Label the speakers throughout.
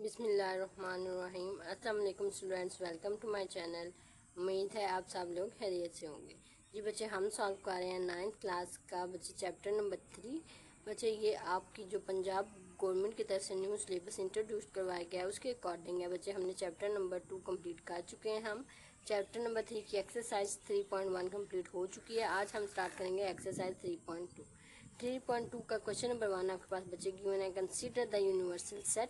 Speaker 1: बिस्मिल्लाहिर्रहमानिर्रहीम। अस्सलाम वालेकुम students, welcome to my channel. उम्मीद है आप सब लोग खैरियत से होंगे। जी बच्चे, हम सॉल्व कर रहे हैं 9th क्लास का बच्चे चैप्टर नंबर 3। बच्चे ये आपकी जो पंजाब गवर्नमेंट की तरफ से न्यू सिलेबस इंट्रोड्यूस करवाया गया है उसके अकॉर्डिंग है। बच्चे हमने चैप्टर नंबर 2 कंप्लीट कर चुके हैं। हम चैप्टर नंबर 3 की एक्सरसाइज 3.1 कंप्लीट हो चुकी है। आज हम स्टार्ट करेंगे एक्सरसाइज 3.2। 3.2 का क्वेश्चन नंबर 1 आपके पास बच्चे गिवन है, कंसीडर द यूनिवर्सल सेट।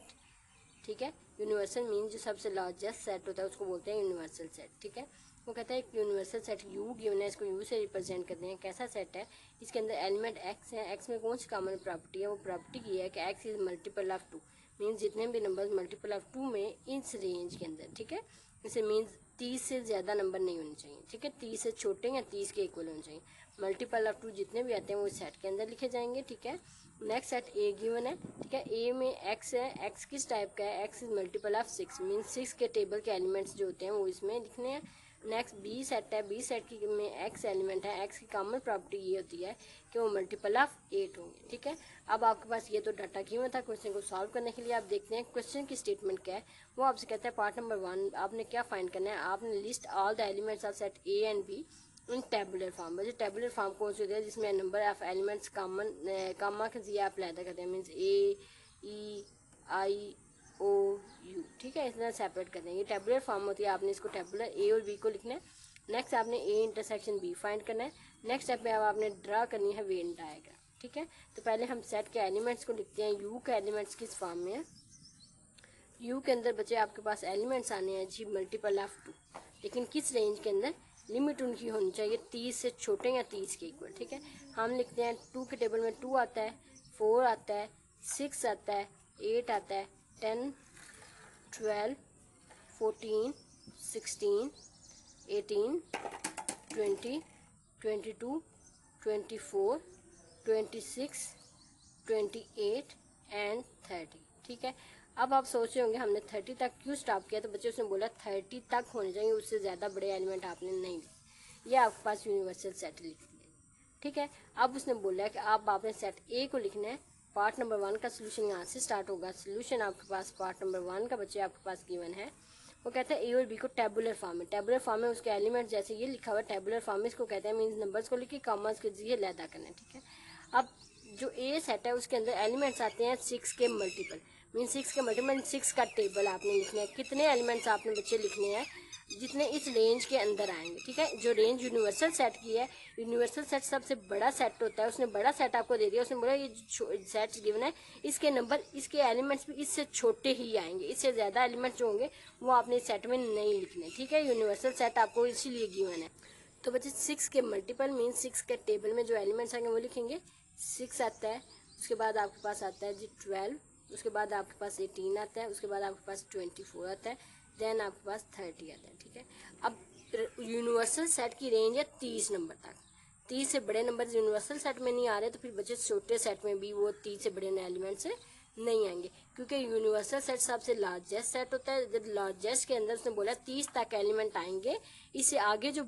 Speaker 1: ठीक है, यूनिवर्सल मीन जो सबसे लार्जेस्ट सेट होता है उसको बोलते हैं यूनिवर्सल सेट। ठीक है, वो कहता है एक यूनिवर्सल सेट यू गिवन है, इसको यू से रिप्रेजेंट करते हैं। कैसा सेट है, इसके अंदर एलिमेंट एक्स है। एक्स में कौन सी कॉमन प्रॉपर्टी है, वो प्रॉपर्टी की है कि x is multiple of 2। Means जितने भी नंबर मल्टीपल ऑफ 2 में इस रेंज के अंदर, ठीक है, इसे मीन्स 30 से ज़्यादा नंबर नहीं होने चाहिए। ठीक है, 30 से छोटे या 30 के इक्वल होने चाहिए। मल्टीपल ऑफ 2 जितने भी आते हैं वो इस सेट के अंदर लिखे जाएंगे। ठीक है, नेक्स्ट सेट ए गिवन है। ठीक है, ए में एक्स है। एक्स किस टाइप का है, x is multiple of 6। Means 6 के टेबल के एलिमेंट्स जो होते हैं वो इसमें लिखने हैं। नेक्स्ट बी सेट है। बी सेट की में एक्स एलिमेंट है। एक्स की कॉमन प्रॉपर्टी ये होती है कि वो मल्टीपल ऑफ 8 होंगे। ठीक है, अब आपके पास ये तो डाटा गिवन था। क्वेश्चन को सॉल्व करने के लिए आप देखते हैं क्वेश्चन की स्टेटमेंट क्या है। वो आपसे कहता है पार्ट नंबर 1 आपने क्या फाइंड करना है, आपने list all the elements of set A and B in tabular form. वैसे टेबुलर फॉर्म कौन सी होती है, जिसमें number of elements common comma के जरिए आप पैदा करते हैं। Means A E I O U. ठीक है, इस तरह सेपरेट कर देंगे। टेबुलर फॉर्म होती है, आपने इसको टेबुलर ए और बी को लिखना है। नेक्स्ट आपने ए इंटरसेक्शन बी फाइंड करना है। नेक्स्ट स्टेप में अब आपने ड्रा करनी है वेन डायग्राम। ठीक है, तो पहले हम सेट के एलिमेंट्स को लिखते हैं। यू के एलिमेंट्स किस फॉर्म में है, यू के अंदर बच्चे आपके पास एलिमेंट्स आने हैं जी मल्टीपल ऑफ 2, लेकिन किस रेंज के अंदर, लिमिट उनकी होनी चाहिए 30 से छोटे या 30 के इक्वल। ठीक है, हम लिखते हैं 2 के टेबल में 2 आता है, 4 आता है, 6 आता है, 8 आता है, 10, 12, 14, 16, 18, 20, 22, 24, 26, 28 एंड 30। ठीक है, अब आप सोच रहे होंगे हमने 30 तक क्यों स्टॉप किया, तो बच्चे उसने बोला 30 तक होने चाहिए, उससे ज़्यादा बड़े एलिमेंट आपने नहीं लिखे। ये आपके पास यूनिवर्सल सेट लिख दिया। ठीक है, अब उसने बोला है कि अब आपने सेट ए को लिखना है। पार्ट नंबर 1 का सोल्यूशन यहाँ से स्टार्ट होगा। सोल्यूशन आपके पास पार्ट नंबर 1 का बच्चे आपके पास गिवन है। वो कहता है ए और बी को टेबुलर फॉर्म में, टेबुलर फॉर्म में उसके एलिमेंट जैसे ये लिखा हुआ है टेबुलर फॉर्म में, इसको कहते हैं मीन्स नंबर्स को लिखिए कॉमर्स के जरिए लैदा करना है। ठीक है, अब जो ए सेट है उसके अंदर एलिमेंट्स आते हैं 6 के मल्टीपल। मीन 6 के मल्टीपल 6 का टेबल आपने लिखना है। कितने एलिमेंट्स आपने बच्चे लिखने हैं, जितने इस रेंज के अंदर आएंगे। ठीक है, जो रेंज यूनिवर्सल सेट की है, यूनिवर्सल सेट सबसे बड़ा सेट होता है। उसने बड़ा सेट आपको दे दिया, उसने बोला ये सेट गिवन है, इसके नंबर, इसके एलिमेंट्स भी इससे छोटे ही आएंगे, इससे ज़्यादा एलिमेंट्स जो होंगे वो आपने इस सेट में नहीं लिखने। ठीक है, यूनिवर्सल सेट आपको इसीलिए गिवन है। तो बच्चे 6 के मल्टीपल मीन 6 के टेबल में जो एलिमेंट्स आएंगे वो लिखेंगे। 6 आता है, उसके बाद आपके पास आता है जी 12, उसके बाद आपके पास 18 आता है, उसके बाद आपके पास 24 आता है, देन आपके पास 30 आता है। ठीक है, अब यूनिवर्सल सेट की रेंज है 30 नंबर तक। 30 से बड़े नंबर यूनिवर्सल सेट में नहीं आ रहे, तो फिर बच्चे छोटे सेट में भी वो 30 से बड़े एलिमेंट्स नहीं आएंगे, क्योंकि यूनिवर्सल सेट सबसे लार्जेस्ट सेट होता है। जब लार्जेस्ट के अंदर उसने बोला 30 तक एलिमेंट आएंगे, इससे आगे जो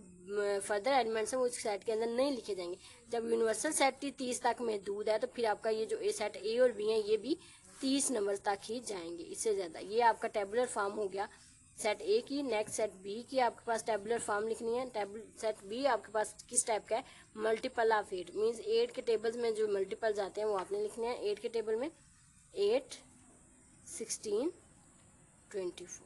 Speaker 1: फर्दर एलिमेंट्स हैं वो इस सेट के अंदर नहीं लिखे जाएंगे। जब यूनिवर्सल सेट 30 तक महदूद है, तो फिर आपका ये जो ए सेट ए और बी है ये भी 30 नंबर तक ही जाएंगे, इससे ज़्यादा। ये आपका टेबुलर फॉर्म हो गया सेट ए की। नेक्स्ट सेट बी की आपके पास टेबुलर फॉर्म लिखनी है। सेट बी आपके पास किस टाइप का है, मल्टीपल ऑफ 8। मीन्स 8 के टेबल्स में जो मल्टीपल्स आते हैं वो आपने लिखने हैं। 8 के टेबल में 8, 16, 24।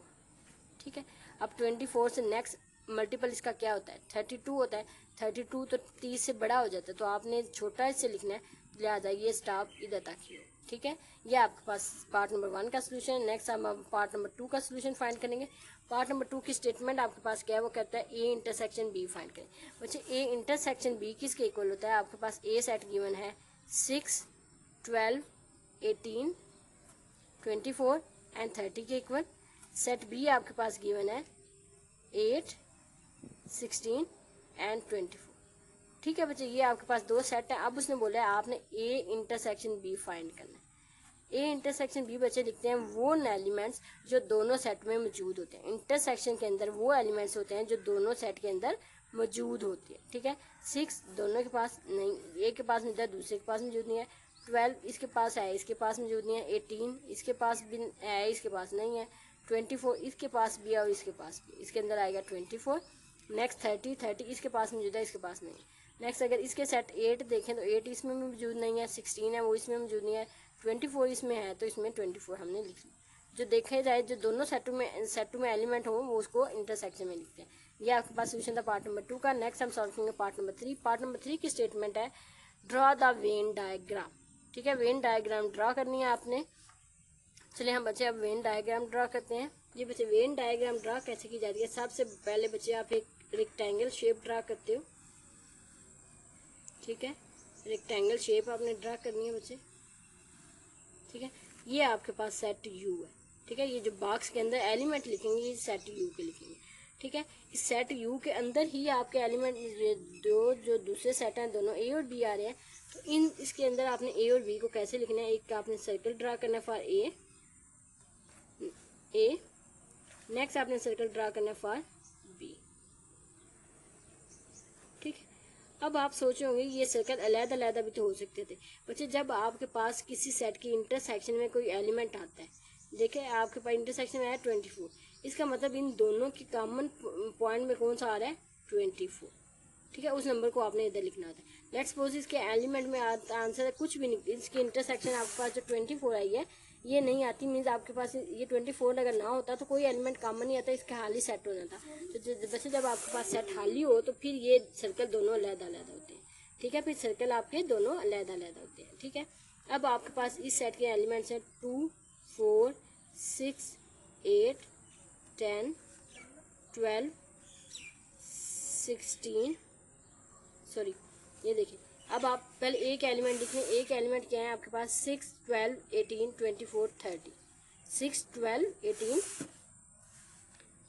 Speaker 1: ठीक है, अब 24 से नेक्स्ट मल्टीपल इसका क्या होता है, 32 होता है। 32 तो 30 से बड़ा हो जाता है, तो आपने छोटा इससे लिखना है, लिहाजा ये स्टॉप इधर तक ही हो। ठीक है, ये आपके पास पार्ट नंबर 1 का सोल्यूशन। नेक्स्ट हम पार्ट नंबर 2 का सोल्यूशन फाइंड करेंगे। पार्ट नंबर 2 की स्टेटमेंट आपके पास क्या है, वो कहता है ए इंटरसेक्शन बी फाइंड करें। बच्चे ए इंटरसेक्शन बी किसके इक्वल होता है, आपके पास ए सेट गिवन है 6, 12, 18, 24 एंड 30 के इक्वल। सेट बी आपके पास गिवन है 8, 16 एंड 24। ठीक है बच्चे, ये आपके पास दो सेट है। अब उसने बोला है आपने ए इंटरसेक्शन बी फाइंड करना है। ए इंटरसेक्शन बी बच्चे लिखते हैं वो एलिमेंट्स जो दोनों सेट में मौजूद होते हैं। इंटरसेक्शन के अंदर वो एलिमेंट्स होते हैं जो दोनों सेट के अंदर मौजूद होती है। ठीक है, 6 दोनों के पास नहीं, एक के पास नहीं था, दूसरे के पास मौजूद नहीं है। 12 इसके पास है, इसके पास मौजूद नहीं है। 18 इसके पास भी है, इसके पास नहीं है। 24 इसके पास भी है और इसके पास भी, इसके अंदर आएगा 24। नेक्स्ट 30 इसके पास मौजूद है, इसके पास नहीं है। नेक्स्ट अगर इसके सेट 8 देखें तो 8 इसमें मौजूद नहीं है। 16 है वो इसमें मौजूद नहीं है। 24 इसमें है तो इसमें 24 हमने लिख लिया। जो देखे जाए जो दोनों सेटों में एलिमेंट हो वो उसको इंटरसेक्शन में लिखते हैं। ये आपके पास सोल्यूशन था पार्ट नंबर 2 का। नेक्स्ट हम सॉल्व करेंगे पार्ट नंबर 3। पार्ट नंबर 3 की स्टेटमेंट है ड्रॉ द वेन डायग्राम। ठीक है, वेन डायग्राम ड्रॉ करनी है आपने। चलिए हम बच्चे अब वेन डायग्राम ड्रॉ करते हैं। ये बच्चे वेन डायग्राम ड्रॉ कैसे की जाती है, सबसे पहले बच्चे आप एक रेक्टेंगल शेप ड्रॉ करते हो। ठीक है, रेक्टेंगल शेप आपने ड्रॉ करनी है बच्चे। ठीक है, ये आपके पास सेट यू है। ठीक है, ये जो बॉक्स के अंदर एलिमेंट लिखेंगे ये सेट यू के लिखेंगे। ठीक है, इस सेट यू के अंदर ही आपके एलिमेंट जो दूसरे सेट हैं दोनों ए और बी आ रहे हैं। तो इसके अंदर आपने ए और बी को कैसे लिखना है, एक का आपने सर्कल ड्रा करना है फॉर ए। नेक्स्ट आपने सर्कल ड्रा करना है फॉर बी। ठीक है, अब आप सोचे होंगे ये सर्कल अलग अलग भी तो हो सकते थे बच्चे। जब आपके पास किसी सेट की इंटरसेक्शन में कोई एलिमेंट आता है, देखिए आपके पास इंटरसेक्शन में है 24, इसका मतलब इन दोनों की कॉमन पॉइंट में कौन सा आ रहा है 24। ठीक है, उस नंबर को आपने इधर लिखना होता है। लेट्स सपोज इसके एलिमेंट में आंसर है कुछ भी नहीं, इसकी इंटरसेक्शन आपके पास जो 24 आई है ये नहीं आती, मीन्स आपके पास ये 24 अगर ना होता तो कोई एलिमेंट कॉमन नहीं आता, इसका हाल ही सेट हो जाता। तो वैसे जब आपके पास सेट हाल ही हो तो फिर ये सर्कल दोनों अलग अलग होते हैं। ठीक है, फिर सर्कल आपके दोनों अलग अलग होते हैं। ठीक है, अब आपके पास इस सेट के एलिमेंट्स हैं 2 4 6 8 10 12 16 सॉरी ये देखिए। अब आप पहले एक एलिमेंट लिखें। एक एलिमेंट क्या है आपके पास 6 12 18 24 30। 6 12 18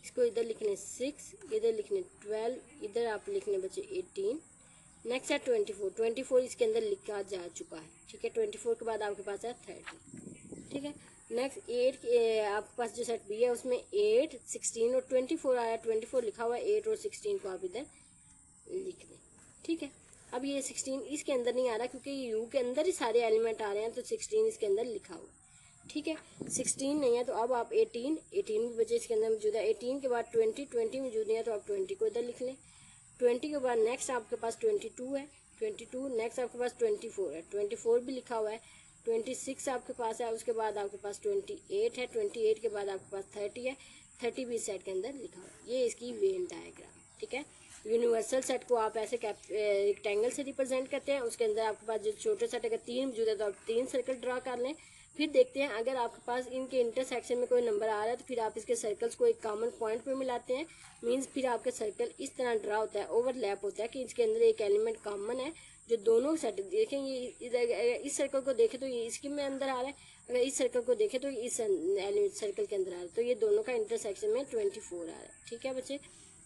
Speaker 1: इसको इधर लिखने 6, इधर लिखने 12, इधर आप लिखने बच्चे 18। नेक्स्ट है 24। 24 इसके अंदर लिखा जा चुका है। ठीक है, 24 के बाद आपके पास है 30। ठीक है, नेक्स्ट 8 आपके पास जो सेट बी है उसमें 8 16 और 24 आया। 24 लिखा हुआ है, 8 और 16 को आप इधर लिख दें। ठीक है, अब ये 16 इसके अंदर नहीं आ रहा क्योंकि यू के अंदर ही सारे एलिमेंट आ रहे हैं, तो 16 इसके अंदर लिखा हुआ है। ठीक है, 16 नहीं है तो अब आप 18 भी बचे इसके अंदर मौजूद है। 18 के बाद 20 मौजूद नहीं है तो आप 20 को इधर लिख लें। 20 के बाद नेक्स्ट आपके पास 22 है। 22 नेक्स्ट आपके पास 24 है। 24 भी लिखा हुआ है। 26 आपके पास है, उसके बाद आपके पास 28 है। 28 के बाद आपके पास 30 है। 30 भी सेट के अंदर लिखा हुआ है। ये इसकी वेन डायग्राम। ठीक है, यूनिवर्सल सेट को आप ऐसे रेक्टेंगल से रिप्रेजेंट करते हैं। उसके अंदर आपके पास जो छोटे सेट अगर 3 मौजूद है तो आप 3 सर्कल ड्रा कर लें। फिर देखते हैं अगर आपके पास इनके इंटरसेक्शन में कोई नंबर आ रहा है तो फिर आप इसके सर्कल्स को एक कॉमन पॉइंट पे मिलाते हैं। मींस फिर आपके सर्कल इस तरह ड्रा होता है, ओवरलैप होता है कि इसके अंदर एक एलिमेंट कॉमन है जो दोनों सेट देखें। ये इधर इस सर्कल को देखें तो ये इसके में अंदर आ रहा है, अगर इस सर्कल को देखें तो इस सर्कल के अंदर आ रहा है, तो ये दोनों का इंटरसेक्शन में 24 आ रहा है। ठीक है बच्चे,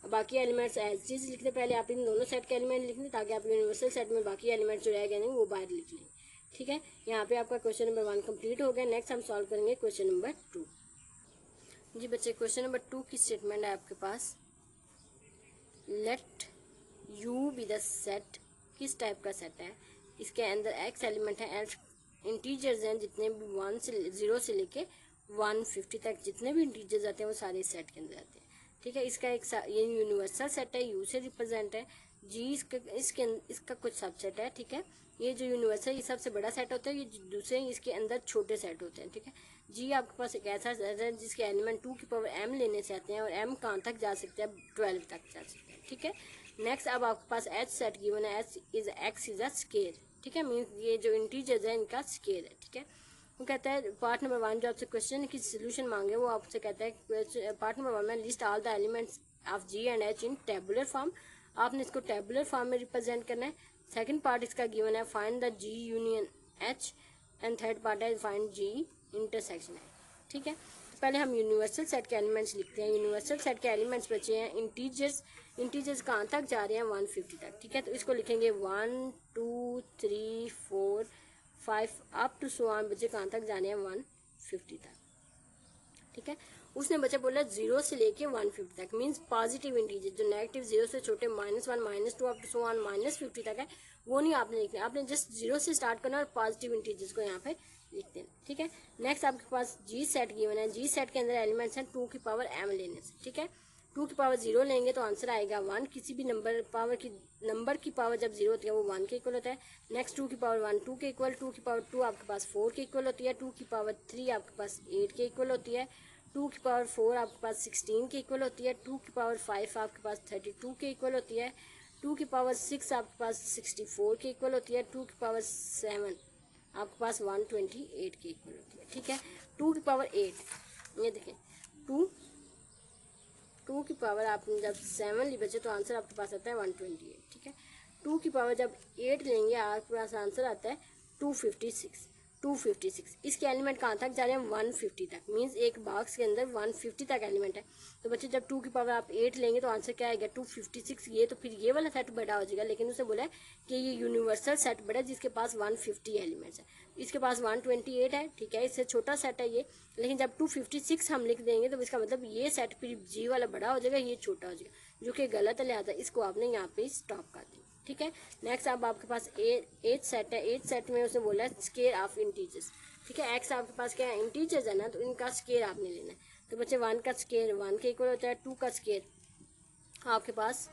Speaker 1: बाकी एलिमेंट्स एज चीज लिखते पहले आप इन दोनों सेट के एलिमेंट लिख लें ताकि आप यूनिवर्सल सेट में बाकी एलिमेंट्स जो रह गए नहीं वो बाहर लिख लें। ठीक है, यहाँ पे आपका क्वेश्चन नंबर 1 कंप्लीट हो गया। नेक्स्ट हम सॉल्व करेंगे क्वेश्चन नंबर 2। जी बच्चे, क्वेश्चन नंबर 2 की स्टेटमेंट है आपके पास let U be the set. किस टाइप का सेट है, इसके अंदर एक्स एलिमेंट है, एक्स इंटीजर्स हैं जितने भी 1 से 0 से लेके 150 तक जितने भी इंटीजर्स आते हैं वो सारे सेट के अंदर आते हैं। ठीक है, इसका एक ये यूनिवर्सल सेट है, यू से रिप्रेजेंट है। जी इसका कुछ सबसेट है। ठीक है, ये जो यूनिवर्सल ये सबसे बड़ा सेट होता है, ये दूसरे इसके अंदर छोटे सेट होते हैं। ठीक है, जी आपके पास एक ऐसा सेट है जिसके एलिमेंट 2 की पावर m लेने से आते हैं और m कहाँ तक जा सकते हैं 12 तक जा सकते हैं। ठीक है, नेक्स्ट अब आपके पास h सेट गिवन है, x इज अ स्केयर। ठीक है, मीन्स ये जो इंटीजर्स है इनका स्केयर है। ठीक है, वो कहता है पार्ट नंबर 1 जो आपसे क्वेश्चन की सोल्यूशन मांगे वो आपसे कहता है पार्ट नंबर 1 में list all the elements of G and H in tabular form. आपने इसको टेबुलर फॉर्म में रिप्रेजेंट करना है। सेकंड पार्ट इसका गिवन है find the G union H and third part है फाइंड जी इंटरसेक्शन है। ठीक है, तो पहले हम यूनिवर्सल सेट के एलिमेंट्स लिखते हैं। यूनिवर्सल सेट के एलिमेंट्स बचे हैं इंटीजर्स कहाँ तक जा रहे हैं 150 तक। ठीक है, तो इसको लिखेंगे 1 2 3 4 5 अप टू सो ऑन। बच्चे कहाँ तक जाने हैं 150 तक। ठीक है, उसने बच्चा बोला 0 से लेके 150 तक, मींस पॉजिटिव इंटीजर जो नेगेटिव 0 से छोटे -1 -2 अप टू सो ऑन -50 तक है वो नहीं आपने लिखना, आपने जस्ट 0 से स्टार्ट करना और पॉजिटिव इंटीजर्स को यहाँ पे लिख देना, ठीक है। नेक्स्ट आपके पास जी सेट गिवन है, जी सेट के अंदर एलिमेंट्स हैं 2 की पावर m लेने से, ठीक है। 2 की पावर 0 लेंगे तो आंसर आएगा 1। किसी भी नंबर की पावर जब 0 होती है वो 1 के इक्वल होता है। नेक्स्ट 2 की पावर 1 2 के इक्वल, 2 की पावर 2 आपके पास 4 के इक्वल होती है, 2 की पावर 3 आपके पास 8 के इक्वल होती है, 2 की पावर 4 आपके पास 16 के इक्वल होती है, 2 की पावर 5 आपके पास 32 के इक्वल होती है, 2 की पावर 6 आपके पास 64 के इक्वल होती है, 2 की पावर 7 आपके पास 128 के इक्वल होती है, ठीक है। 2 की पावर 8, ये देखें 2 की पावर आपने जब 7 ली बचे तो आंसर आपके पास आता है 128, ठीक है। 2 की पावर जब 8 लेंगे आपके पास आंसर आता है 256। इसके एलिमेंट कहाँ तक जा रहे हैं, 150 तक, मींस एक बॉक्स के अंदर 150 तक एलिमेंट है। तो बच्चे जब 2 की पावर आप 8 लेंगे तो आंसर क्या आएगा 256। ये तो फिर ये वाला सेट बड़ा हो जाएगा, लेकिन उसने बोला है कि ये यूनिवर्सल सेट बड़ा है जिसके पास 150 एलिमेंट्स है। इसके पास 128 है, ठीक है, इससे छोटा सेट है ये। लेकिन जब 256 हम लिख देंगे तो इसका मतलब ये सेट फिर जी वाला बड़ा हो जाएगा, ये छोटा हो जाएगा, जो कि गलत है, लिहाजा इसको आपने यहाँ पे स्टॉप कर दें, ठीक है। नेक्स्ट अब आपके पास 8 सेट है, 8 सेट में उसने बोला है स्केयर ऑफ इंटीजर्स, ठीक है। एक्स आपके पास क्या है, इंटीजर्स है ना, तो इनका स्केयर आपने लेना है। तो बच्चे 1 का स्केयर 1 के इक्वल होता है, 2 का स्केयर आपके पास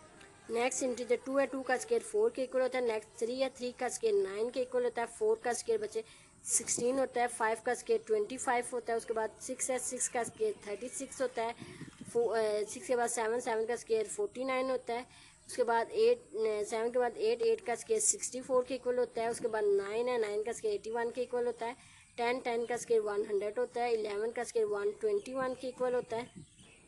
Speaker 1: नेक्स्ट इंटीजर 2 है, 2 का स्केयर 4 के इक्वल होता है। नेक्स्ट 3 है, 3 का स्केयर 9 के इक्वल होता है, 4 का स्केयर बच्चे 16 होता है, 5 का स्केयर 25 होता है, उसके बाद 6 है, 6 का स्केयर 36 होता है, 6 के बाद 7 का स्केयर 49 होता है, उसके बाद 7 के बाद 8 का स्केयर 64 के इक्वल होता है, उसके बाद 9 है, 9 का स्केयर 81 के इक्वल होता है, 10 का स्केयर 100 होता है, 11 का स्केयर 121 के इक्वल होता है,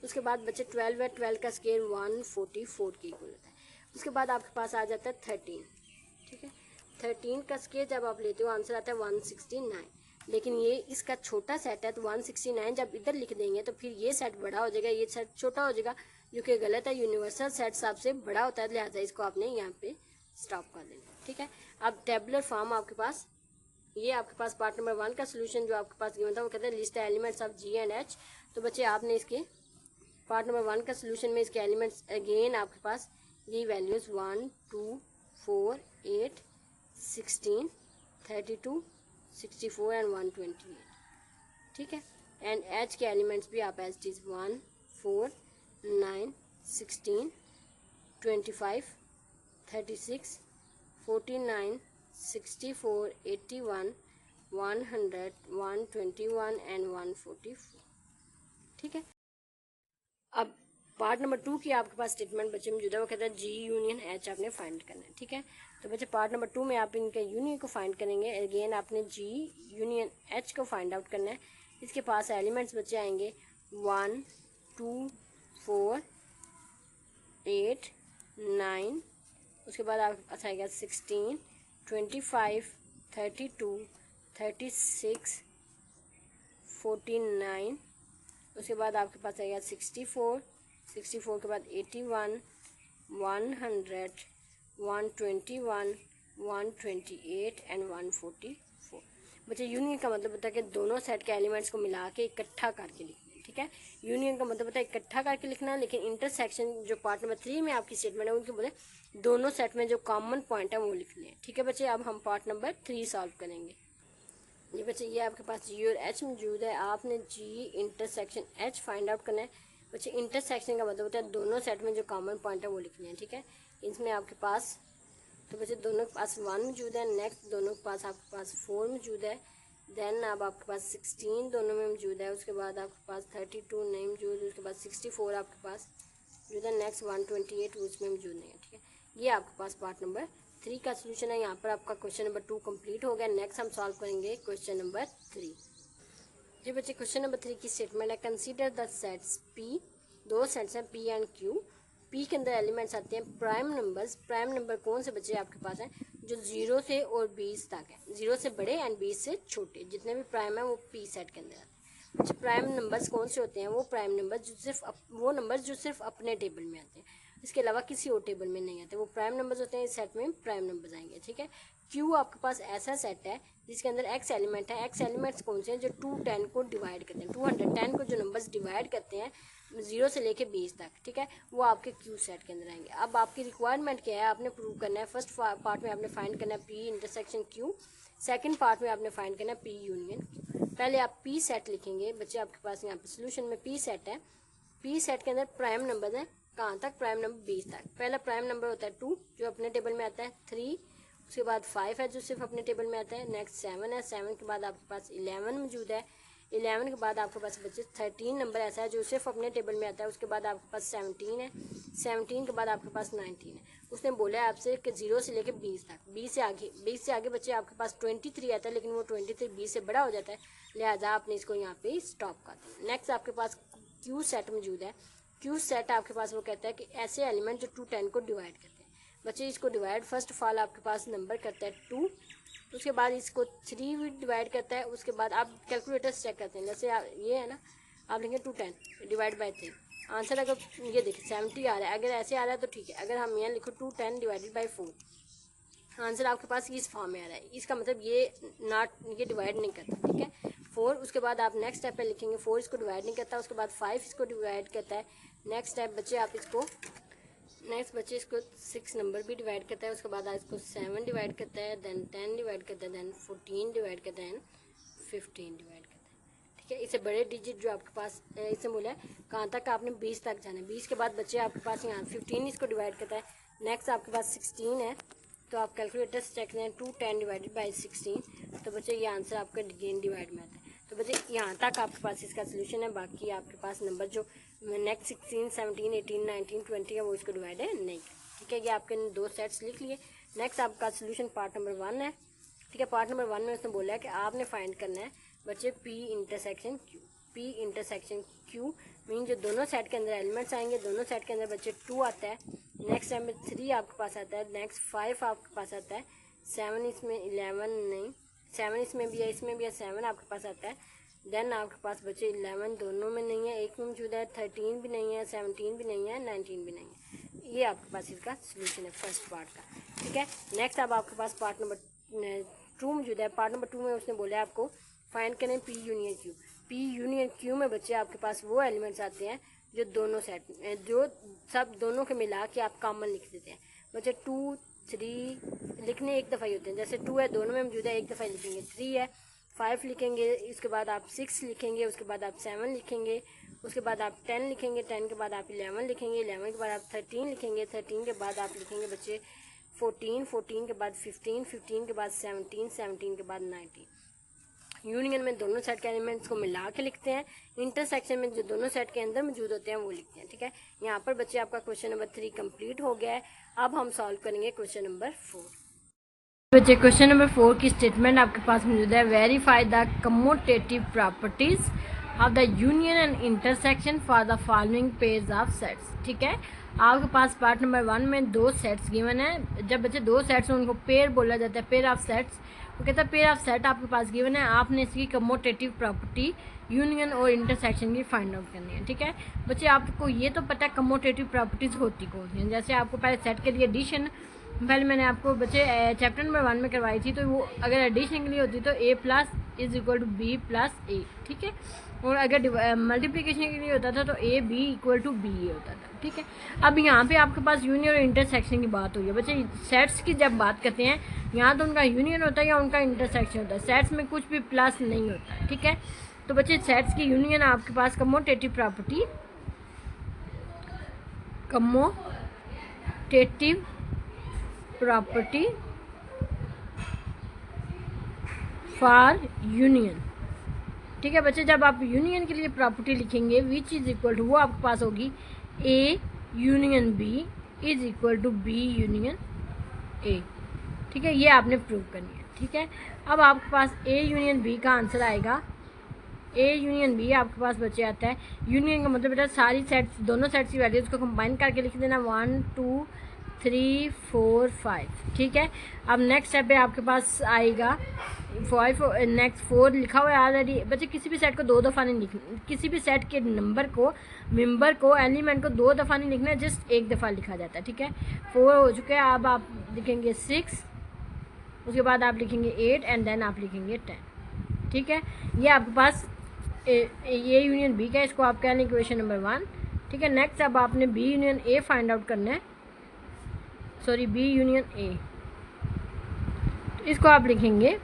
Speaker 1: उसके बाद बच्चे 12 है, 12 का स्केयर 144 के इक्वल होता है। उसके बाद आपके पास आ जाता है 13, ठीक है। 13 का स्केयर जब आप लेते हो आंसर आता है 169, लेकिन ये इसका छोटा सेट है तो 169 जब इधर लिख देंगे तो फिर ये सेट बड़ा हो जाएगा, ये सेट छोटा हो जाएगा, जो कि गलत है। यूनिवर्सल सेट सबसे बड़ा होता है, लिहाजा इसको आपने यहाँ पे स्टॉप कर देना, ठीक है। अब टेबुलर फॉर्म आपके पास, ये आपके पास पार्ट नंबर 1 का सोल्यूशन जो आपके पास गिवन था वो कहता है list the elements of G and H. तो बच्चे आपने इसके पार्ट नंबर 1 का सोल्यूशन में इसके एलिमेंट्स अगेन आपके पास ये वैल्यूज 1 2 4 8 16 32 64 एंड 128, ठीक है। एंड एच के एलिमेंट्स भी आप एज इट इज 1 4 9 16 25 36 49 64 81 100 121 एंड 144, ठीक है। अब पार्ट नंबर 2 की आपके पास स्टेटमेंट बच्चे मौजूद है, वो कहता है जी यूनियन एच आपने फाइंड करना है, ठीक है। तो बच्चे पार्ट नंबर 2 में आप इनके यूनियन को फाइंड करेंगे, अगेन आपने जी यूनियन एच को फाइंड आउट करना है। इसके पास एलिमेंट्स बच्चे आएंगे 1 2 4 8 9, उसके बाद आपके पास आएगा 16 25 32 36 49, उसके बाद आपके पास आएगा 64 के बाद 81 100 121 128 एंड 144। बच्चे यूनियन का मतलब होता है कि दोनों सेट के एलिमेंट्स को मिला के इकट्ठा करके लिखना, ठीक है। यूनियन का मतलब होता है इकट्ठा करके लिखना, लेकिन इंटरसेक्शन जो पार्ट नंबर 3 में आपकी स्टेटमेंट है उनके बोले दोनों सेट में जो कॉमन पॉइंट है वो लिखने हैं, ठीक है बच्चे। अब हम पार्ट नंबर 3 सॉल्व करेंगे। ये बच्चे ये आपके पास जी और एच मौजूद है, आपने जी इंटरसेक्शन एच फाइंड आउट करना है। बच्चे इंटरसेक्शन का मतलब होता है दोनों सेट में जो कॉमन पॉइंट है वो लिखने हैं, ठीक है। इसमें आपके पास तो बच्चे दोनों के पास 1 मौजूद है, नेक्स्ट दोनों के पास आपके पास 4 मौजूद है, देन अब आपके पास 16 दोनों में मौजूद है, उसके बाद आपके पास 32 नहीं मौजूद, उसके बाद 64 आपके पास मौजूद है, नेक्स्ट 128 उसमें मौजूद नहीं है, ठीक है। ये आपके पास पार्ट नंबर 3 का सोल्यूशन है। यहाँ पर आपका क्वेश्चन नंबर 2 कंप्लीट हो गया। नेक्स्ट हम सॉल्व करेंगे क्वेश्चन नंबर 3। जी बच्चे क्वेश्चन नंबर 3 की स्टेटमेंट है कंसीडर द सेट्स पी, दो सेट्स हैं पी एंड क्यू। पी के अंदर एलिमेंट्स आते हैं प्राइम नंबर्स। प्राइम नंबर कौन से बच्चे आपके पास हैं, जो 0 से और 20 तक है, 0 से बड़े एंड 20 से छोटे, जितने भी प्राइम है वो पी सेट के अंदर आते हैं। बच्चे प्राइम नंबर्स कौन से होते हैं, वो प्राइम नंबर्स जो सिर्फ अपने टेबल में आते हैं, इसके अलावा किसी और टेबल में नहीं आते, वो प्राइम नंबर्स होते हैं। इस सेट में प्राइम नंबर्स आएंगे, ठीक है। क्यू आपके पास ऐसा सेट है जिसके अंदर एक्स एलिमेंट है। एक्स एलिमेंट्स कौन से हैं? जो 210 को डिवाइड करते हैं, 210 को जो नंबर्स डिवाइड करते हैं 0 से लेके 20 तक, ठीक है, वो आपके क्यू सेट के अंदर आएंगे। अब आपकी रिक्वायरमेंट क्या है? आपने प्रूव करना है, फर्स्ट पार्ट में आपने फाइंड करना है P intersection Q, second part में आपने फाइंड करना है पी यूनियन क्यू। पहले आप पी सेट लिखेंगे बच्चे, आपके पास यहाँ पे सोल्यूशन में पी सेट है। पी सेट के अंदर प्राइम नंबर है, कहाँ तक? प्राइम नंबर 20 तक। पहला प्राइम नंबर होता है 2 जो अपने टेबल में आता है, 3, उसके बाद 5 है जो सिर्फ अपने टेबल में आता है, नेक्स्ट 7 है, 7 के बाद आपके पास 11 मौजूद है, 11 के बाद आपके पास बच्चे 13 नंबर ऐसा है जो सिर्फ अपने टेबल में आता है, उसके बाद आपके पास 17 है, 17 के बाद आपके पास 19 है। उसने बोला है आपसे कि 0 से लेकर 20 तक, 20 से आगे बच्चे आपके पास 23 आता है, लेकिन वो 23 20 से बड़ा हो जाता है, लिहाजा आपने इसको यहाँ पे स्टॉप कर दिया। नेक्स्ट आपके पास क्यू सेट मौजूद है। क्यू सेट आपके पास वो कहता है कि ऐसे एलिमेंट जो 210 को डिवाइड करते हैं। बच्चे इसको डिवाइड फर्स्ट ऑफ ऑल आपके पास नंबर करता है 2, उसके बाद इसको 3 भी डिवाइड करता है, उसके बाद आप कैलकुलेटर से चेक करते हैं, जैसे ये है ना, आप लिखेंगे 210 डिवाइड बाई 3, आंसर अगर ये देखिए 70 आ रहा है, अगर ऐसे आ रहा है तो ठीक है। अगर हम यहाँ लिखो 210 डिवाइडेड बाई 4, आंसर आपके पास इस फॉर्म में आ रहा है, इसका मतलब ये डिवाइड नहीं करता, ठीक है। 4, उसके बाद आप नेक्स्ट स्टेप पे लिखेंगे 4 इसको डिवाइड नहीं करता, उसके बाद 5 इसको डिवाइड करता है। नेक्स्ट स्टेप बच्चे आप इसको 6 नंबर भी डिवाइड करता है, उसके बाद इसको 7 डिवाइड करता है, देन 10 डिवाइड करता है, देन 14 डिवाइड करता है, 15 डिवाइड करता है, ठीक है। इससे बड़े डिजिट जो आपके पास इससे बोला है कहाँ तक आपने 20 तक जाना है। 20 के बाद बच्चे आपके पास यहाँ 15 इसको डिवाइड करता है, नेक्स्ट आपके पास 16 है, तो आप कैलकुलेटर से चेक करें 210 डिवाइडेड बाई 16, तो बच्चे ये आंसर आपका गेन डिवाइड में आता है। तो बच्चे यहाँ तक आपके पास इसका सोल्यूशन है, बाकी आपके पास नंबर जो नेक्स्ट 16, 17, 18, 19, 20 है वो इसको डिवाइड है नहीं, ठीक है। ये आपके 2 सेट्स लिख लिए। नेक्स्ट आपका सोल्यूशन पार्ट नंबर 1 है, ठीक है। पार्ट नंबर 1 में उसने बोला है कि आपने फाइंड करना है बच्चे P intersection Q. P intersection Q mean जो दोनों सेट के अंदर एलिमेंट्स आएंगे, दोनों सेट के अंदर बच्चे 2 आता है, नेक्स्ट टाइम में 3 आपके पास आता है, नेक्स्ट 5 आपके पास आता है, 7 इसमें 11 नहीं, 7 इसमें भी है, इसमें भी है, 7 आपके पास आता है। देन आपके पास बच्चे 11 दोनों में नहीं है, एक में मौजूद है, 13 भी नहीं है, 17 भी नहीं है, 19 भी नहीं है। ये आपके पास इसका सोल्यूशन है फर्स्ट पार्ट का, ठीक है। नेक्स्ट अब आपके पास पार्ट नंबर 2 मौजूद है। पार्ट नंबर 2 में उसने बोला है आपको फाइंड करें P union Q. P union Q में बच्चे आपके पास वो एलिमेंट्स आते हैं जो दोनों सेट जो सब दोनों के मिला के आप कॉमन लिख देते हैं। बच्चे 2, 3 लिखने एक दफ़ा ही होते हैं, जैसे 2 है दोनों में मौजूद है, एक दफ़ा लिखेंगे, 3 है 5 लिखेंगे, इसके बाद आप 6 लिखेंगे, उसके बाद आप 7 लिखेंगे, उसके बाद आप 10 लिखेंगे, 10 के बाद आप 11 लिखेंगे, 11 के बाद आप 13 लिखेंगे, 13 के बाद आप लिखेंगे बच्चे 14, 14 के बाद 15, 15 के बाद 17, 17 के बाद 19। यूनियन में दोनों सेट के एलिमेंट्स को मिला के लिखते हैं, इंटरसेक्शन में जो दोनों सेट के अंदर मौजूद होते हैं वो लिखते हैं, ठीक है। यहाँ पर बच्चे आपका क्वेश्चन नंबर 3 कंप्लीट हो गया है। अब हम सॉल्व करेंगे क्वेश्चन नंबर 4। बच्चे क्वेश्चन नंबर 4 की स्टेटमेंट आपके पास मौजूद है। Verify the commutative properties of the union and intersection for the following pairs of sets, ठीक है। आपके पास पार्ट नंबर 1 में 2 सेट्स गिवन है। जब बच्चे 2 सेट्स हैं उनको पेयर बोला जाता है, पेयर ऑफ सेट्स। वो कहता है पेयर ऑफ सेट आपके पास गिवन है, आपने इसकी कम्यूटेटिव प्रॉपर्टी यूनियन और इंटरसेक्शन की फाइंड आउट करनी है, ठीक है। बच्चे आपको ये तो पता है कम्यूटेटिव प्रॉपर्टीज होती कौन सी हैं। जैसे आपको पहले सेट के लिए एडिशन पहले मैंने आपको बच्चे चैप्टर नंबर 1 में करवाई थी, तो वो अगर एडिशन के लिए होती तो a plus is equal to B plus A, ठीक है। और अगर मल्टीप्लिकेशन के लिए होता था तो a b equal to B होता था, ठीक है। अब यहाँ पे आपके पास यूनियन और इंटरसेक्शन की बात हुई है। बच्चे सेट्स की जब बात करते हैं यहाँ तो उनका यूनियन होता है या उनका इंटरसेक्शन होता है, सेट्स में कुछ भी प्लस नहीं होता है, ठीक है। तो बच्चे सेट्स की यूनियन आपके पास commutative property, commutative property for union, ठीक है बच्चे। जब आप यूनियन के लिए प्रॉपर्टी लिखेंगे विच इज इक्वल टू, वो आपके पास होगी A union B is equal to B union A, ठीक है। ये आपने प्रूव करनी है, ठीक है। अब आपके पास ए यूनियन बी का आंसर आएगा, ए यूनियन बी आपके पास बचे आता है। यूनियन का मतलब बेटा सारी सेट्स, दोनों सेट्स की वैल्यूज को कंबाइन करके लिख देना 1 2 3 4 5, ठीक है। अब नेक्स्ट स्टेप पे आपके पास आएगा 5, नेक्स्ट 4 लिखा हुआ है ऑलरेडी। बच्चे किसी भी सेट को 2 दफ़ा नहीं लिखना, किसी भी सेट के नंबर को, मेंबर को, एलिमेंट को 2 दफ़ा नहीं लिखना, जस्ट एक दफ़ा लिखा जाता है, ठीक है। 4 हो चुके हैं। अब आप लिखेंगे 6 उसके बाद आप लिखेंगे 8 एंड देन आप लिखेंगे 10। ठीक है, ये आपके पास ये यूनियन बी का है, इसको आप कह लें इक्वेशन नंबर 1। ठीक है, नेक्स्ट अब आपने B union A find out करना है, सॉरी बी यूनियन ए। इसको आप लिखेंगे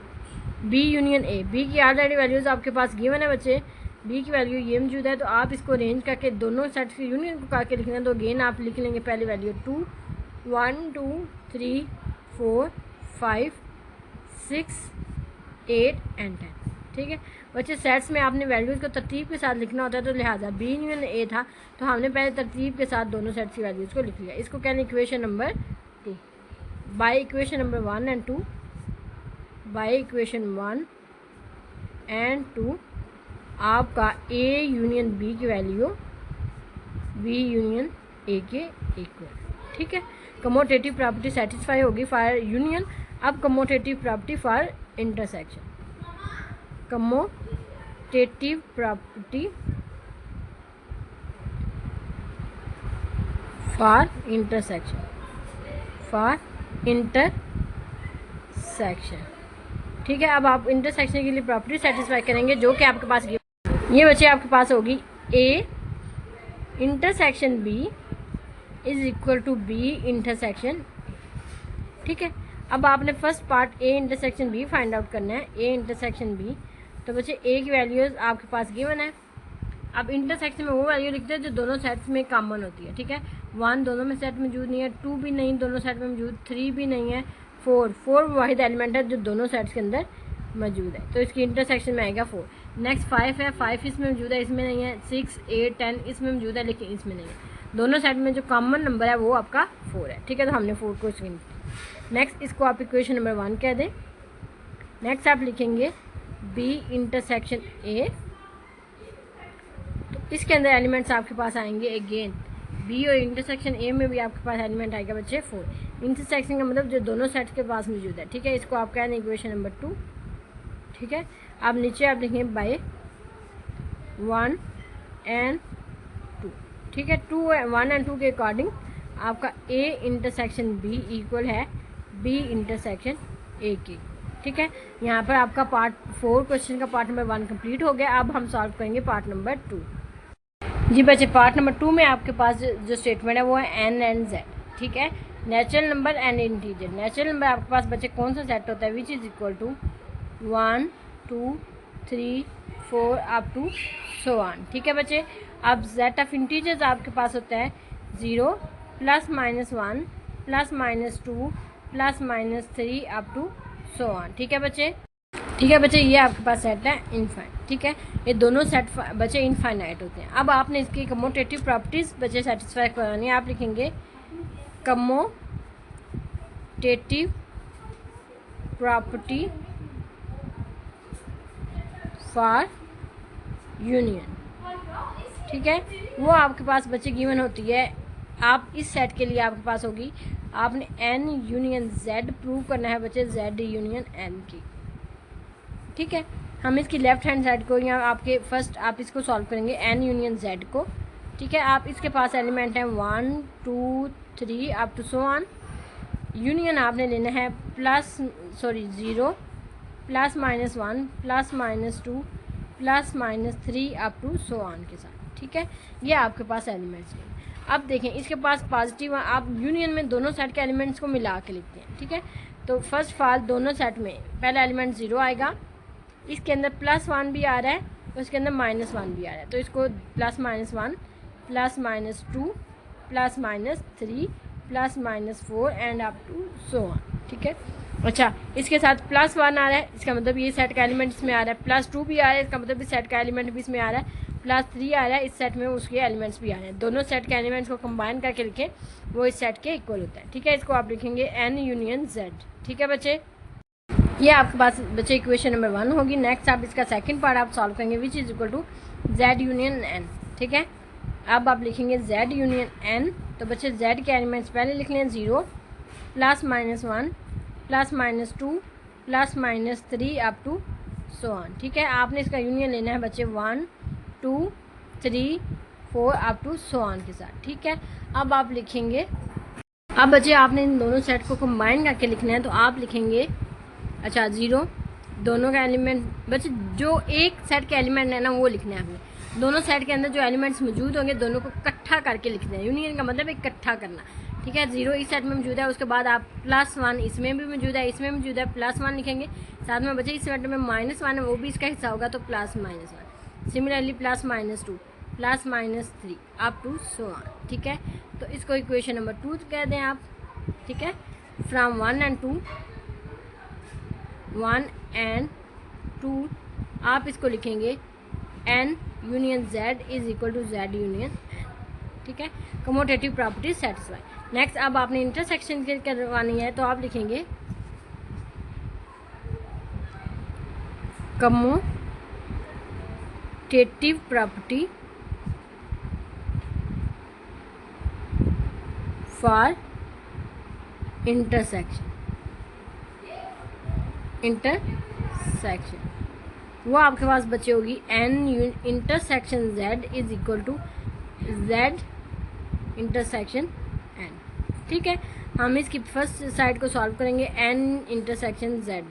Speaker 1: बी यूनियन ए। बी की ऑलरेडी वैल्यूज़ आपके पास गिवन है बच्चे, बी की वैल्यू ये मौजूद है, तो आप इसको अरेंज करके दोनों सेट्स की यूनियन को करके लिखना है। तो अगेन आप लिख लेंगे पहली वैल्यू 2, 1 2 3 4 5 6 8 एंड 10। ठीक है बच्चे, सेट्स में आपने वैल्यूज़ को तरतीब के साथ लिखना होता है, तो लिहाजा बी यूनियन ए था तो हमने पहले तरतीब के साथ दोनों सेट्स की वैल्यूज़ को लिख लिया। इसको कहने equation number 2। By equation number 1 and 2, by equation 1 and 2 आपका ए यूनियन बी की वैल्यू बी यूनियन ए के इक्वल। ठीक है, कमोटेटिव प्रॉपर्टी सेटिस्फाई होगी फॉर यूनियन। अब commutative property for intersection, commutative property for intersection, for intersection. ठीक है, अब आप इंटरसेक्शन के लिए प्रॉपर्टी सेटिस्फाई करेंगे जो कि आपके पास ये बच्चे आपके पास होगी A intersection B is equal to B intersection. ठीक है, अब आपने first part A intersection B find out करना है, ए इंटरसेक्शन बी। तो बच्चे ए की वैल्यूज़ आपके पास गिवन है। अब इंटरसेक्शन में वो वैल्यू लिखते हैं जो दोनों सेट्स में कॉमन होती है। ठीक है, 1 दोनों में सेट मौजूद नहीं है, 2 भी नहीं दोनों सेट में मौजूद, 3 भी नहीं है, 4 वाहिद एलिमेंट है जो दोनों सेट्स के अंदर मौजूद है, तो इसकी इंटरसेक्शन में आएगा 4। नेक्स्ट 5 है, 5 इसमें मौजूद है, इसमें नहीं है। 6 8 10 इसमें मौजूद है लेकिन इसमें नहीं है। दोनों सेट में जो कॉमन नंबर है वो आपका 4 है। ठीक है, तो हमने 4 को स्क्रीन किया। नेक्स्ट इसको आप इक्वेशन नंबर 1 कह दें। नेक्स्ट आप लिखेंगे बी इंटरसेक्शन ए। तो इसके अंदर एलिमेंट्स आपके पास आएंगे अगेन बी, और इंटरसेक्शन ए में भी आपके पास एलिमेंट आएगा बच्चे 4। इंटरसेक्शन का मतलब जो दोनों सेट्स के पास मौजूद है। ठीक है, इसको आप कह दें इक्वेशन नंबर 2। ठीक है, अब नीचे आप लिखेंगे बाय 1 एंड 2। ठीक है, 2 1 एंड 2 के अकॉर्डिंग आपका ए इंटरसेक्शन बी इक्वल है बी इंटरसेक्शन ए की। ठीक है, यहाँ पर आपका पार्ट 4 क्वेश्चन का पार्ट नंबर 1 कंप्लीट हो गया। अब हम सॉल्व करेंगे पार्ट नंबर 2। जी बच्चे, पार्ट नंबर 2 में आपके पास जो स्टेटमेंट है वो है एन एंड जेड। ठीक है, natural number and integer. Natural number आपके पास बच्चे कौन सा सेट होता है, which is equal to 1 2 3 4 up to so on. ठीक है बच्चे, अब सेट ऑफ इंटीजर्स आपके पास होता है 0 +- 1 +- 2 +- 3 अप टू सो ऑन। ठीक है बच्चे, ये आपके पास सेट है इनफाइनाइट। ठीक है, ये दोनों सेट बच्चे इनफाइनाइट होते हैं। अब आपने इसकी कमोटेटिव प्रॉपर्टीज बच्चे सेटिस्फाई करानी है। आप लिखेंगे कमोटेटिव प्रॉपर्टी फॉर यूनियन। ठीक है, वो आपके पास बच्चे गिवन होती है। आप इस सेट के लिए आपके पास होगी, आपने एन यूनियन जेड प्रूव करना है बच्चे, जेड यूनियन एन की। ठीक है, हम इसकी लेफ्ट हैंड साइड को यहाँ आपके फर्स्ट आप इसको सॉल्व करेंगे एन यूनियन जेड को। ठीक है, आप इसके पास एलिमेंट हैं 1 2 3 up to so on. Union आपने लेना है 0 +- 1 +- 2 +- 3 अप टू सो ऑन के साथ। ठीक है, ये आपके पास एलिमेंट्स हैं। अब देखें इसके पास पॉजिटिव, आप यूनियन में दोनों सेट के एलिमेंट्स को मिला के लिखते हैं। ठीक है, तो फर्स्ट ऑफ ऑल दोनों सेट में पहला एलिमेंट 0 आएगा, इसके अंदर +1 भी आ रहा है, उसके अंदर -1 भी आ रहा है, तो इसको +- 1 +- 2 +- 3 +- 4 and up to so on. ठीक है, अच्छा इसके साथ +1 आ रहा है, इसका मतलब ये सेट का एलिमेंट इसमें आ रहा है, +2 भी आ रहा है, इसका मतलब इस सेट का एलिमेंट भी इसमें आ रहा है, +3 आ रहा है, इस सेट में उसके एलिमेंट्स भी आ रहे हैं। दोनों सेट के एलिमेंट्स को कंबाइन करके लिखें, वो इस सेट के इक्वल होता है। ठीक है, इसको आप लिखेंगे एन यूनियन जेड। ठीक है बच्चे, ये आपके पास बच्चे इक्वेशन नंबर 1 होगी। नेक्स्ट आप इसका सेकंड पार्ट आप सॉल्व करेंगे which is equal to Z union N. ठीक है, अब आप लिखेंगे जेड यूनियन एन। तो बच्चे जेड के एलिमेंट्स पहले लिख लें 0 +- 1 +- 2 +- 3 अप टू सो ऑन। ठीक है, आपने इसका यूनियन लेना है बच्चे 1 2 3 4 अप टू सो ऑन के साथ। ठीक है, अब आप लिखेंगे, अब बच्चे आपने इन दोनों सेट को कंबाइन करके लिखना है, तो आप लिखेंगे अच्छा 0 दोनों का एलिमेंट बच्चे जो एक सेट के एलिमेंट है ना वो लिखना है आपने। दोनों सेट के अंदर जो एलिमेंट्स मौजूद होंगे दोनों को इकट्ठा करके लिखना है। यूनियन का मतलब इकट्ठा करना, ठीक है। 0 इस सेट में मौजूद है, उसके बाद आप +1 इसमें भी मौजूद है, इसमें मौजूद है, +1 लिखेंगे। साथ में बच्चे इस सेट में -1 है वो भी इसका हिस्सा होगा तो +-1। Similarly +-2 +-3 up to so on, ठीक है। तो इसको इक्वेशन नंबर 2 कह दें आप, ठीक है। फ्रॉम 1 and 2 आप इसको लिखेंगे n union z is equal to z union n, ठीक है। Commutative property satisfy. नेक्स्ट अब आपने इंटरसेक्शन करवानी है तो आप लिखेंगे कमोटेटिव प्रॉपर्टी फॉर इंटरसेक्शन वो आपके पास बचे होगी n intersection z is equal to z intersection n, ठीक है। हम इसकी फर्स्ट साइड को सॉल्व करेंगे n इंटरसेक्शन z,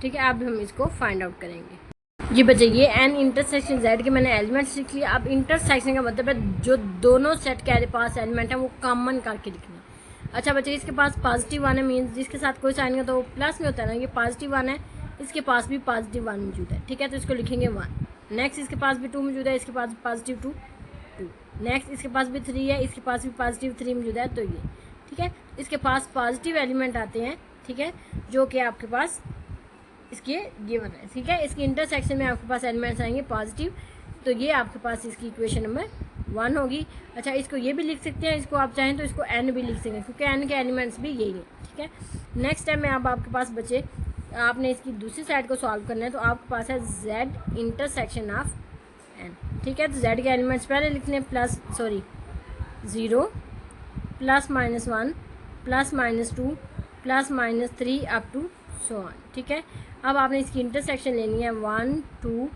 Speaker 1: ठीक है। अब हम इसको फाइंड आउट करेंगे। जी बच्चे ये n इंटरसेक्शन z के मैंने एलिमेंट्स लिख लिया। अब इंटरसेक्शन का मतलब है जो दोनों सेट के पास एलिमेंट है वो कॉमन करके लिखना है। अच्छा बच्चे इसके पास +1 है, मीन्स जिसके साथ कोई साइन हो तो वो प्लस में होता है ना, ये +1 है, इसके पास भी +1 मौजूद है, ठीक है। तो इसको लिखेंगे 1। नेक्स्ट इसके पास भी 2 मौजूद है, इसके पास +2 2। नेक्स्ट इसके पास भी 3 है, इसके पास भी +3 मौजूद है, तो ये, ठीक है। इसके पास पॉजिटिव एलिमेंट आते हैं, ठीक है, जो कि आपके पास इसके गिवन है, ठीक है। इसकी इंटरसेक्शन में आपके पास एलिमेंट्स आएंगे पॉजिटिव, तो ये आपके पास इसकी इक्वेशन नंबर 1 होगी। अच्छा इसको ये भी लिख सकते हैं, इसको आप चाहें तो इसको n भी लिख सकते हैं क्योंकि n के एलिमेंट्स भी यही हैं, ठीक है। नेक्स्ट टाइम में अब आपके पास बचे आपने इसकी दूसरी साइड को सॉल्व करना है तो आपके पास है z इंटरसेक्शन ऑफ n, ठीक है। तो z के एलिमेंट्स पहले लिखने 0 +-1 +-2 +-3 अप टू सो ऑन, ठीक है। अब आपने इसकी इंटरसेक्शन लेनी है 1 2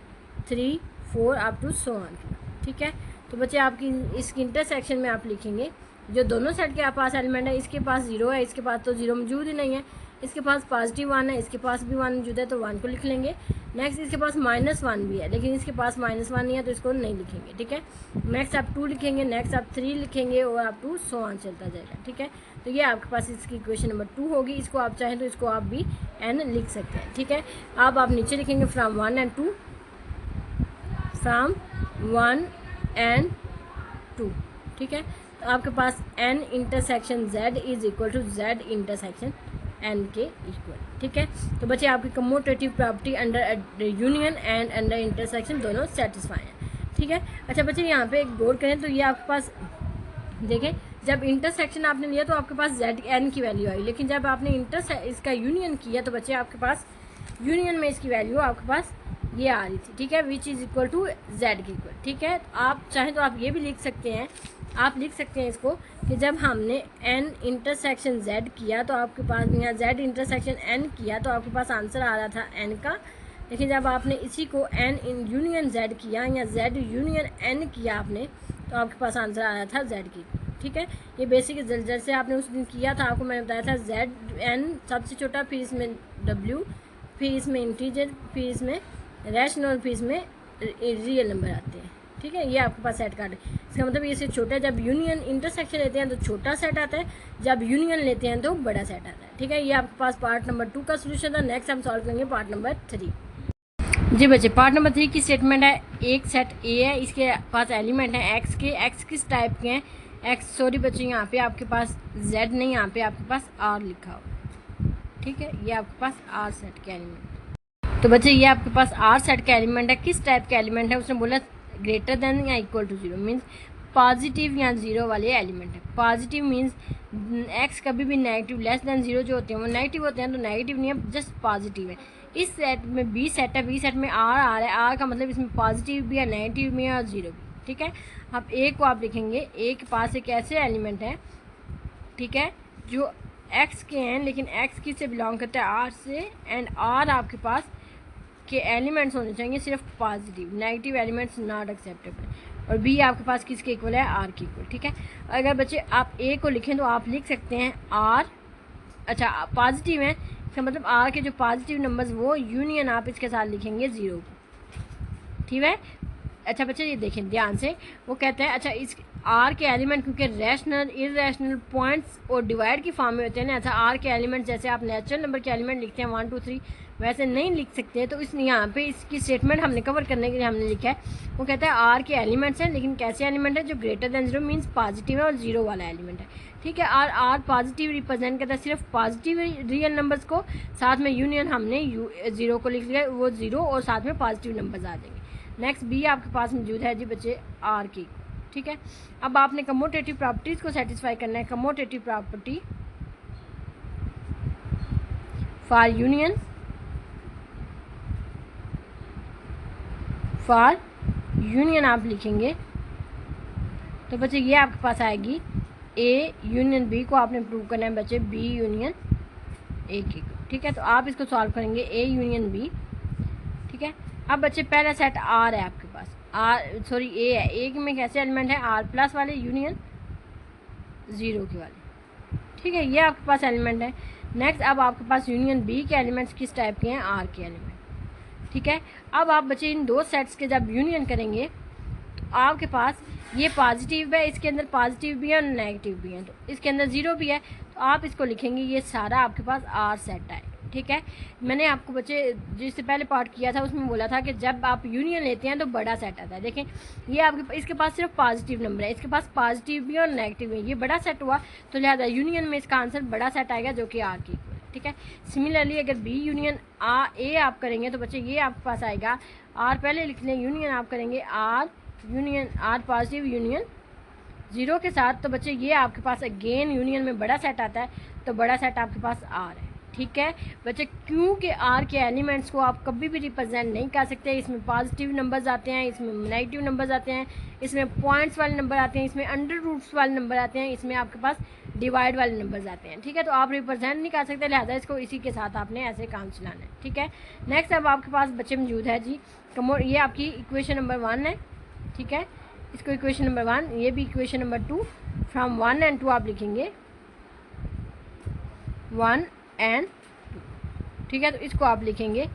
Speaker 1: 3 4 अप टू सो ऑन, ठीक है। तो बच्चे आपकी इसकी इंटरसेक्शन में आप लिखेंगे जो दोनों सेट के पास एलिमेंट है, इसके पास 0 है, इसके पास तो 0 मौजूद ही नहीं है, इसके पास +1 है, इसके पास भी 1 मौजूद है तो 1 को लिख लेंगे। नेक्स्ट इसके पास -1 भी है लेकिन इसके पास -1 नहीं है तो इसको नहीं लिखेंगे, ठीक है। नेक्स्ट आप 2 लिखेंगे, नेक्स्ट आप 3 लिखेंगे और आप 2 सो ऑन चलता जाएगा, ठीक है। तो ये आपके पास इसकी इक्वेशन नंबर 2 होगी। इसको आप चाहें तो इसको आप भी n लिख सकते हैं, ठीक है। अब आप नीचे लिखेंगे फ्रॉम 1 and 2, ठीक है। तो आपके पास n intersection z is equal to z intersection n के इक्वल, ठीक है। तो बच्चे आपकी commutative property under union and under intersection दोनों सेटिस्फाई हैं, ठीक है। अच्छा बच्चे यहाँ पे एक गौर करें तो ये आपके पास देखें जब इंटरसेक्शन आपने लिया तो आपके पास z n की वैल्यू आई, लेकिन जब आपने इसका यूनियन किया तो बच्चे आपके पास यूनियन में इसकी वैल्यू आपके पास ये आ रही थी, ठीक है, which is equal to z के इक्वल, ठीक है। आप चाहें तो आप ये भी लिख सकते हैं, आप लिख सकते हैं इसको कि जब हमने n इंटरसेक्शन z किया तो आपके पास यहाँ z इंटरसेक्शन n किया तो आपके पास आंसर आ रहा था n का, लेकिन जब आपने इसी को n इन यूनियन z किया या z यूनियन n किया आपने तो आपके पास आंसर आ रहा था z की, ठीक है। ये बेसिक जैसे आपने उस दिन किया था, आपको मैंने बताया था z n सबसे छोटा, फिर इसमें w, फिर इसमें इंटीजर, फिर इसमें रैशनल, फिर इसमें रियल नंबर आते हैं, ठीक है। ये आपके पास सेट कार्ड है, इसका मतलब ये से छोटा, जब यूनियन इंटरसेक्शन लेते हैं तो छोटा सेट आता है, जब यूनियन लेते हैं तो बड़ा सेट आता है, ठीक है। ये आपके पास पार्ट नंबर 2 का सोल्यूशन था। नेक्स्ट हम सॉल्व करेंगे पार्ट नंबर 3। जी बच्चे पार्ट नंबर 3 की स्टेटमेंट है, एक सेट ए है, इसके पास एलिमेंट हैं एक्स के, एक्स किस टाइप के हैं, एक्स सॉरी बच्चे यहाँ पे आपके पास जेड नहीं, यहाँ पे आपके पास आर लिखा हुआ, ठीक है। ये आपके पास आर सेट के एलिमेंट, तो बच्चे ये आपके पास आर सेट का एलिमेंट है, किस टाइप का एलिमेंट है, उसने बोला ग्रेटर देन या इक्वल टू 0, मीन्स पॉजिटिव या 0 वाले एलिमेंट है। पॉजिटिव मीन्स एक्स कभी भी नेगेटिव, लेस देन 0 जो होते हैं वो नेगेटिव होते हैं, तो नेगेटिव नहीं है, जस्ट पॉजिटिव है। इस सेट में बी सेट है, बी सेट में आर आ रहा है, आर का मतलब इसमें पॉजिटिव भी है, नेगेटिव भी है और 0 भी, ठीक है। अब ए को आप लिखेंगे, ए के पास एक ऐसे एलिमेंट है, ठीक है, जो एक्स के हैं लेकिन एक्स किस से बिलोंग करता है, आर से, एंड आर आपके पास के एलिमेंट्स होने चाहिए सिर्फ positive, negative elements not acceptable, और बी आपके पास किसके इक्वल है, आर के इक्वल, ठीक है। अगर बच्चे आप ए को लिखें तो आप लिख सकते हैं आर, अच्छा पॉजिटिव है इसका मतलब आर के जो पॉजिटिव नंबर्स वो यूनियन आप इसके साथ लिखेंगे 0, ठीक है। अच्छा बच्चे ये देखें ध्यान से, वो कहते हैं अच्छा इस आर के एलिमेंट क्योंकि रैशनल इरेशनल पॉइंट्स और डिवाइड की फॉर्म में होते हैं ना, अच्छा आर के एलिमेंट जैसे आप नेचुरल नंबर के एलिमेंट लिखते हैं 1 2 3 वैसे नहीं लिख सकते, तो इस यहाँ पे इसकी स्टेटमेंट हमने कवर करने के लिए हमने लिखा है, वो कहता है आर के एलिमेंट्स हैं लेकिन कैसे एलिमेंट है, जो ग्रेटर देन 0 मीन्स पॉजिटिव है और 0 वाला एलिमेंट है, ठीक है। आर पॉजिटिव रिप्रेजेंट करता है सिर्फ पॉजिटिव रियल नंबर्स को, साथ में यूनियन हमने 0 को लिख लिया, वो 0 और साथ में पॉजिटिव नंबर्स आ जाएंगे। नेक्स्ट बी आपके पास मौजूद है जी बच्चे आर की, ठीक है। अब आपने कमोटेटिव प्रॉपर्टीज को सेटिस्फाई करना है। Commutative property for union, for union आप लिखेंगे तो बच्चे ये आपके पास आएगी ए यूनियन बी को आपने प्रूव करना है बच्चे बी यूनियन ए की, ठीक है। तो आप इसको सॉल्व करेंगे ए यूनियन बी, ठीक है। अब बच्चे पहला सेट आर है आपके पास, ए है, ए में कैसे एलिमेंट है आर प्लस वाले यूनियन 0 के वाले, ठीक है, ये आपके पास एलिमेंट है। नेक्स्ट अब आपके पास यूनियन बी के एलिमेंट्स किस टाइप के हैं, आर के एलिमेंट, ठीक है। अब आप बच्चे इन दो सेट्स के जब यूनियन करेंगे तो आपके पास ये पॉजिटिव है, इसके अंदर पॉजिटिव भी है और नेगेटिव भी है, तो इसके अंदर 0 भी है, तो आप इसको लिखेंगे ये सारा आपके पास आर सेट है, ठीक है। मैंने आपको बच्चे जिससे पहले पार्ट किया था उसमें बोला था कि जब आप यूनियन लेते हैं तो बड़ा सेट आता है। देखें ये आपके इसके पास सिर्फ पॉजिटिव नंबर है, इसके पास पॉजिटिव भी और नेगेटिव भी, ये बड़ा सेट हुआ तो लिहाजा यूनियन में इसका आंसर बड़ा सेट आएगा जो कि आर की इक्वल है, ठीक है। सिमिलरली अगर बी यूनियन ए आप करेंगे तो बच्चे ये आपके पास आएगा आर पहले लिख लें, यूनियन आप करेंगे R union R positive union 0 के साथ, तो बच्चे ये आपके पास अगेन यूनियन में बड़ा सेट आता है, तो बड़ा सेट आपके पास आर है, ठीक है बच्चे। क्योंकि आर के एलिमेंट्स को आप कभी भी रिप्रेजेंट नहीं कर सकते, इसमें पॉजिटिव नंबर्स आते हैं, इसमें नेगेटिव नंबर्स आते हैं, इसमें पॉइंट्स वाले नंबर आते हैं, इसमें अंडर रूट्स वाले नंबर आते हैं, इसमें आपके पास डिवाइड वाले नंबर्स आते हैं, ठीक है। तो आप रिप्रेजेंट नहीं कर सकते, लिहाजा इसको इसी के साथ आपने ऐसे काम चलाना है, ठीक है। नेक्स्ट अब आपके पास बच्चे मौजूद है जी ये आपकी इक्वेशन नंबर 1 है, ठीक है। इसको इक्वेशन नंबर 1, ये भी इक्वेशन नंबर 2, फ्रॉम 1 and 2 आप लिखेंगे 1 and 2, ठीक है। तो इसको आप लिखेंगे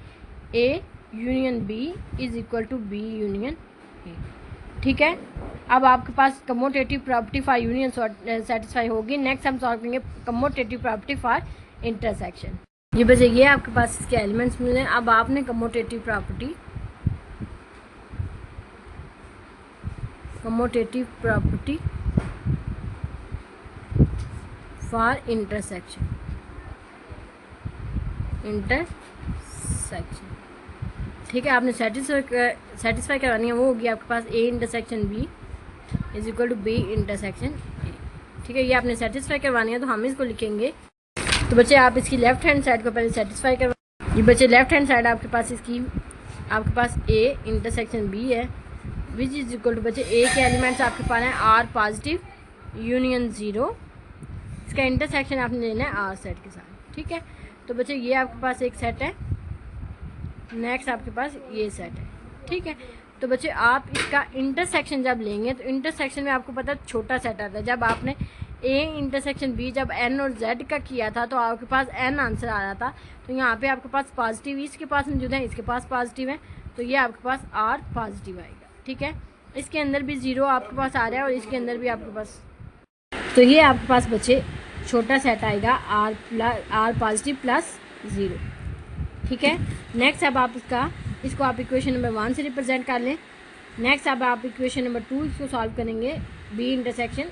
Speaker 1: A union B is equal to B union A, ठीक है। अब आपके पास commutative property for union satisfy होगी। नेक्स्ट हम सॉल्व करेंगे कमोटेटिव प्रॉपर्टी फॉर इंटरसेक्शन। ये बस ये आपके पास इसके एलिमेंट्स मिले हैं। अब आपने कमोटेटिव प्रॉपर्टी फॉर इंटरसेक्शन ठीक है, आपने सेटिस्फाई करवानी है, वो होगी आपके पास A intersection B is equal to B intersection A, ठीक है। ये आपने सेटिस्फाई करवानी है तो हम इसको लिखेंगे। तो बच्चे आप इसकी लेफ्ट हैंड साइड को पहले सेटिस्फाई करवा, ये बच्चे लेफ्ट हैंड साइड आपके पास इसकी आपके पास ए इंटरसेक्शन बी है विच इज इक्वल टू बच्चे ए के एलिमेंट्स आपके पास हैं आर पॉजिटिव यूनियन 0, इसका इंटरसेक्शन आपने लेना है आर सेट के साथ, ठीक है। तो बच्चे ये आपके पास एक सेट है, नेक्स्ट आपके पास ये सेट है, ठीक है। तो बच्चे आप इसका इंटरसेक्शन जब लेंगे तो इंटरसेक्शन में आपको पता है छोटा सेट आता है। जब आपने ए इंटरसेक्शन बी जब एन और जेड का किया था तो आपके पास एन आंसर आ रहा था, तो यहाँ पे आपके पास पॉजिटिव इसके पास मौजूद है, इसके पास पॉजिटिव है, तो ये आपके पास आर पॉजिटिव आएगा, ठीक है। इसके अंदर भी 0 आपके पास आ रहा है और इसके अंदर भी आपके पास, तो ये आपके पास बच्चे छोटा सेट आएगा आर पॉजिटिव प्लस 0, ठीक है। नेक्स्ट अब आप इसको आप इक्वेशन नंबर 1 से रिप्रेजेंट कर लें। नेक्स्ट अब आप इक्वेशन नंबर 2 इसको सॉल्व करेंगे बी इंटरसेक्शन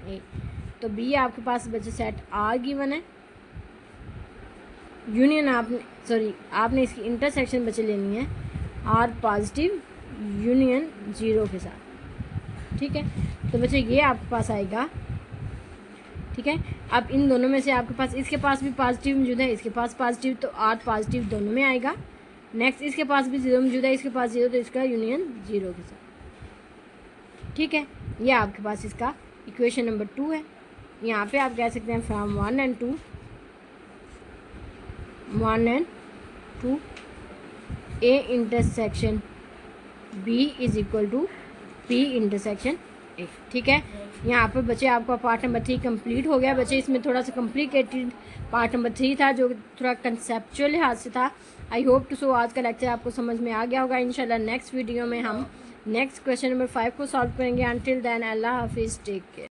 Speaker 1: ए, तो बी आपके पास बच्चे सेट आर गिवन है, यूनियन आपने इसकी इंटरसेक्शन बच्चे लेनी है आर पॉजिटिव यूनियन 0 के साथ, ठीक है। तो बच्चे ये आपके पास आएगा, ठीक है। अब इन दोनों में से आपके पास इसके पास भी पॉजिटिव मौजूद है, इसके पास पॉजिटिव, तो आर पॉजिटिव दोनों में आएगा। नेक्स्ट इसके पास भी 0 मौजूद है, इसके पास 0, तो इसका यूनियन 0 के साथ, ठीक है। ये आपके पास इसका इक्वेशन नंबर 2 है। यहाँ पे आप कह सकते हैं from 1 and 2 A intersection B is equal to P intersection ठीक है। यहाँ पर बच्चे आपका पार्ट नंबर 3 कंप्लीट हो गया। बच्चे इसमें थोड़ा सा कॉम्प्लिकेटेड पार्ट नंबर 3 था, जो थोड़ा कंसेप्चुअल लिहाज से था। आई होप टू सो आज का लेक्चर आपको समझ में आ गया होगा। इंशाल्लाह नेक्स्ट वीडियो में हम नेक्स्ट क्वेश्चन नंबर 5 को सॉल्व करेंगे। अंटिल देन अल्लाह हाफिज़, टेक केयर।